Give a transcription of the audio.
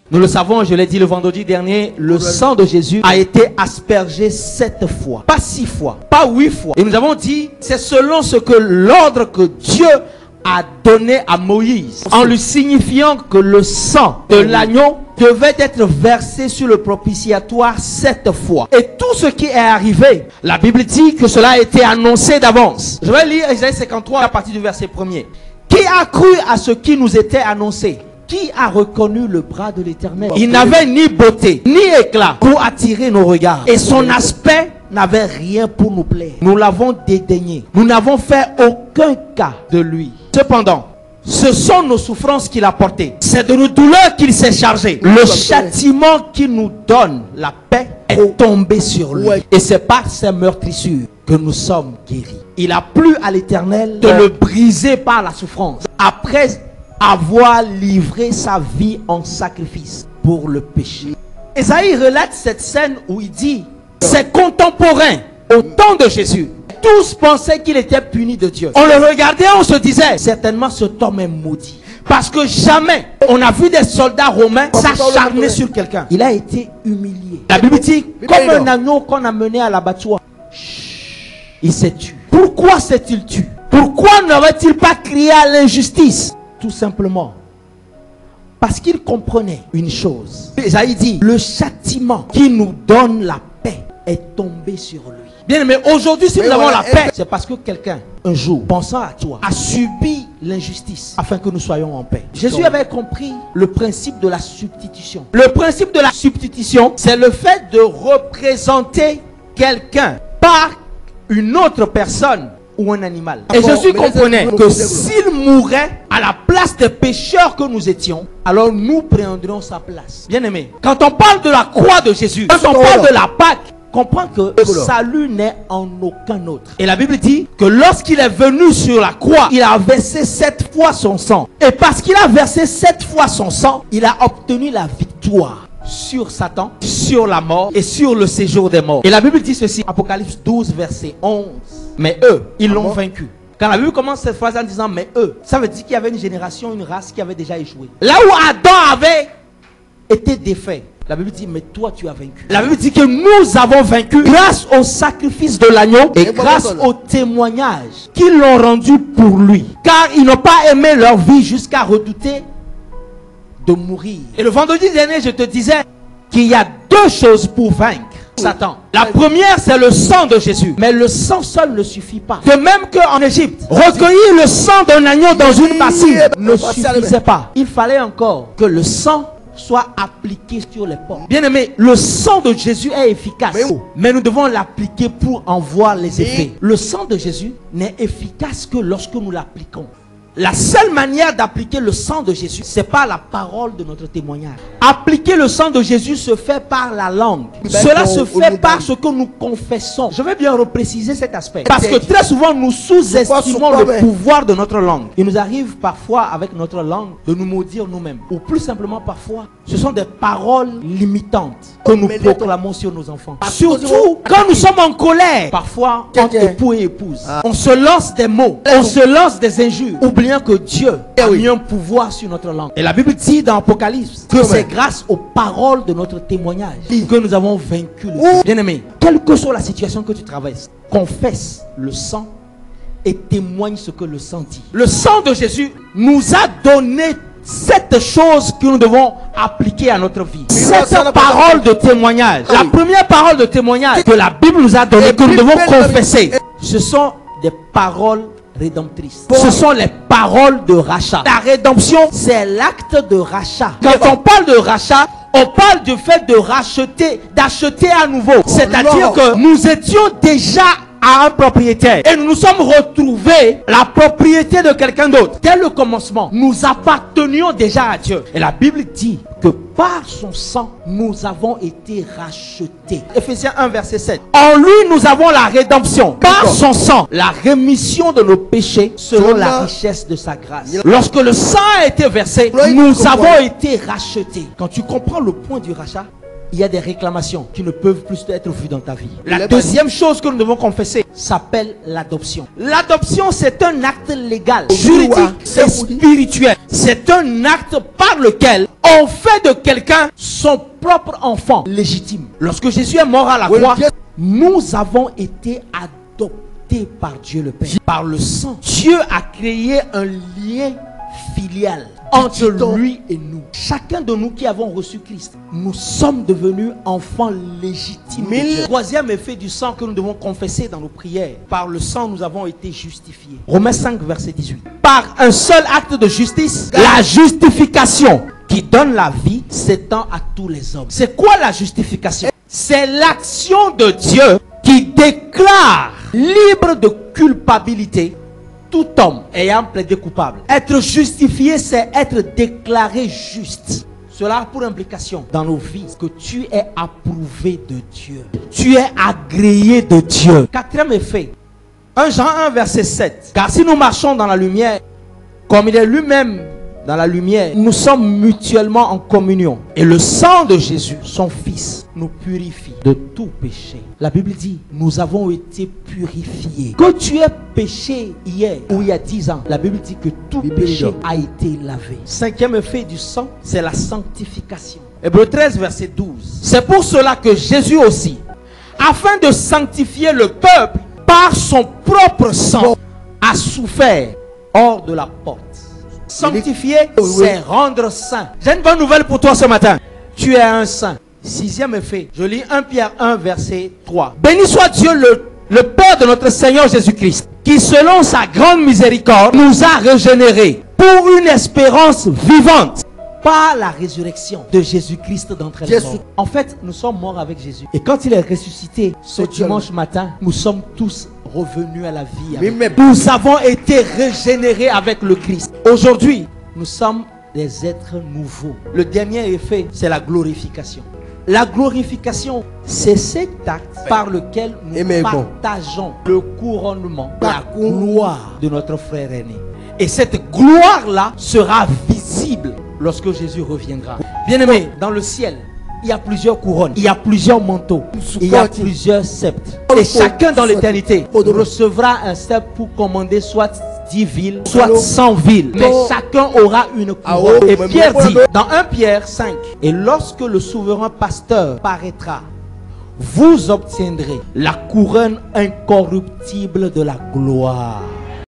Nous le savons, je l'ai dit le vendredi dernier, le sang de Jésus a été aspergé 7 fois. Pas 6 fois, pas 8 fois. Et nous avons dit, c'est selon ce que l'ordre que Dieu a donné à Moïse, en lui signifiant que le sang de l'agneau devait être versé sur le propitiatoire 7 fois. Et tout ce qui est arrivé, la Bible dit que cela a été annoncé d'avance. Je vais lire Isaïe 53 à partir du verset 1er. Qui a cru à ce qui nous était annoncé? Qui a reconnu le bras de l'Éternel? Il n'avait ni beauté, ni éclat pour attirer nos regards. Et son aspect n'avait rien pour nous plaire. Nous l'avons dédaigné. Nous n'avons fait aucun cas de lui. Cependant, ce sont nos souffrances qu'il a portées. C'est de nos douleurs qu'il s'est chargé. Le châtiment qui nous donne la paix est tombé sur lui. Et c'est par ses meurtrissures que nous sommes guéris. Il a plu à l'Éternel de le briser par la souffrance. Après avoir livré sa vie en sacrifice pour le péché. Esaïe relate cette scène où il dit, ses contemporains au temps de Jésus, tous pensaient qu'il était puni de Dieu. On le regardait, on se disait, certainement cet homme est maudit. Parce que jamais on a vu des soldats romains s'acharner sur quelqu'un. Il a été humilié. La Bible dit, comme un agneau qu'on a mené à l'abattoir, il s'est tué. Pourquoi s'est-il tué? Pourquoi n'aurait-il pas crié à l'injustice? Tout simplement parce qu'il comprenait une chose. Esaïe dit, le châtiment qui nous donne la paix est tombé sur lui. Bien aimé, aujourd'hui si nous avons la paix, c'est parce que quelqu'un, un jour, pensant à toi, a subi l'injustice afin que nous soyons en paix. Jésus avait compris le principe de la substitution. Le principe de la substitution, c'est le fait de représenter quelqu'un par une autre personne ou un animal. Et Jésus comprenait que s'il mourait à la place des pécheurs que nous étions, alors nous prendrions sa place. Bien aimé, quand on parle de la croix de Jésus, quand on parle de la Pâque, comprends que le salut n'est en aucun autre. Et la Bible dit que lorsqu'il est venu sur la croix, il a versé 7 fois son sang. Et parce qu'il a versé 7 fois son sang, il a obtenu la victoire sur Satan, sur la mort et sur le séjour des morts. Et la Bible dit ceci, Apocalypse 12 verset 11. Mais eux, ils l'ont vaincu. Quand la Bible commence cette phrase en disant mais eux, ça veut dire qu'il y avait une génération, une race qui avait déjà échoué. Là où Adam avait été défait, la Bible dit mais toi tu as vaincu. La Bible dit que nous avons vaincu grâce au sacrifice de l'agneau et grâce au témoignage qu'ils l'ont rendu pour lui. Car ils n'ont pas aimé leur vie jusqu'à redouter de mourir. Et le vendredi dernier je te disais qu'il y a 2 choses pour vaincre Satan. La première, c'est le sang de Jésus. Mais le sang seul ne suffit pas. De même qu'en Égypte, recueillir le sang d'un agneau dans une bassine ne suffisait pas. Il fallait encore que le sang soit appliqué sur les portes. Bien aimé, le sang de Jésus est efficace. Mais nous devons l'appliquer pour en voir les effets. Le sang de Jésus n'est efficace que lorsque nous l'appliquons. La seule manière d'appliquer le sang de Jésus, c'est par la parole de notre témoignage. Appliquer le sang de Jésus se fait par la langue. Cela se fait par ce que nous confessons. Je vais bien repréciser cet aspect. Parce que très souvent, nous sous-estimons le pouvoir de notre langue. Il nous arrive parfois, avec notre langue, de nous maudire nous-mêmes. Ou plus simplement, parfois, ce sont des paroles limitantes que nous proclamons sur nos enfants. Surtout quand nous sommes en colère. Parfois, entre époux et épouse. On se lance des mots. On se lance des injures. Oublions que Dieu a mis un pouvoir sur notre langue. Et la Bible dit dans Apocalypse que c'est grâce aux paroles de notre témoignage que nous avons vaincu le sang. Bien aimé, quelle que soit la situation que tu traverses, confesse le sang et témoigne ce que le sang dit. Le sang de Jésus nous a donné 7 choses que nous devons appliquer à notre vie. 7 paroles de témoignage. La première parole de témoignage que la Bible nous a donnée, que nous devons confesser, ce sont des paroles rédemptrice. Ce sont les paroles de rachat. La rédemption, c'est l'acte de rachat. Quand on parle de rachat, on parle du fait de racheter, d'acheter à nouveau. C'est-à-dire que nous étions déjà à un propriétaire et nous nous sommes retrouvés la propriété de quelqu'un d'autre. Dès le commencement, nous appartenions déjà à Dieu. Et la Bible dit que par son sang, nous avons été rachetés. Ephésiens 1 verset 7. En lui, nous avons la rédemption. Par son sang, la rémission de nos péchés selon la richesse de sa grâce. Lorsque le sang a été versé, nous avons été rachetés. Quand tu comprends le point du rachat, il y a des réclamations qui ne peuvent plus être vues dans ta vie. La deuxième chose que nous devons confesser s'appelle l'adoption. L'adoption, c'est un acte légal, juridique et spirituel. C'est un acte par lequel on fait de quelqu'un son propre enfant légitime. Lorsque Jésus est mort à la croix, nous avons été adoptés par Dieu le Père. Par le sang, Dieu a créé un lien filial entre lui et nous. Chacun de nous qui avons reçu Christ, nous sommes devenus enfants légitimes. Le troisième effet du sang que nous devons confesser dans nos prières: par le sang, nous avons été justifiés. Romains 5, verset 18. Par un seul acte de justice, la justification qui donne la vie s'étend à tous les hommes. C'est quoi la justification? C'est l'action de Dieu qui déclare libre de culpabilité tout homme ayant plaidé coupable. Être justifié, c'est être déclaré juste. Cela a pour implication dans nos vies que tu es approuvé de Dieu. Tu es agréé de Dieu. Quatrième effet, 1 Jean 1, verset 7. Car si nous marchons dans la lumière, comme il est lui-même dans la lumière, nous sommes mutuellement en communion. Et le sang de Jésus, son Fils, nous purifie de tout péché. La Bible dit, nous avons été purifiés. Que tu aies péché hier ou il y a 10 ans, la Bible dit que tout péché a été lavé. Cinquième effet du sang, c'est la sanctification. Hébreux 13, verset 12. C'est pour cela que Jésus aussi, afin de sanctifier le peuple par son propre sang, a souffert hors de la porte. Sanctifier, c'est rendre saint. J'ai une bonne nouvelle pour toi ce matin. Tu es un saint. Sixième effet, je lis 1 Pierre 1, verset 3. Béni soit Dieu le Père de notre Seigneur Jésus-Christ, qui selon sa grande miséricorde nous a régénérés pour une espérance vivante par la résurrection de Jésus-Christ d'entre les morts. En fait, nous sommes morts avec Jésus. Et quand il est ressuscité ce dimanche matin, nous sommes tous revenus à la vie. Nous avons été régénérés avec le Christ. Aujourd'hui, nous sommes des êtres nouveaux. Le dernier effet, c'est la glorification. La glorification, c'est cet acte par lequel nous partageons le couronnement, la gloire de notre frère aîné. Et cette gloire-là sera visible lorsque Jésus reviendra. Bien-aimés, dans le ciel, il y a plusieurs couronnes, il y a plusieurs manteaux, il y a plusieurs sceptres. Et chacun dans l'éternité recevra un sceptre pour commander soit 10 villes, soit 100 villes. Mais chacun aura une couronne. Et Pierre dit, dans 1 Pierre 5, et lorsque le souverain pasteur paraîtra, vous obtiendrez la couronne incorruptible de la gloire.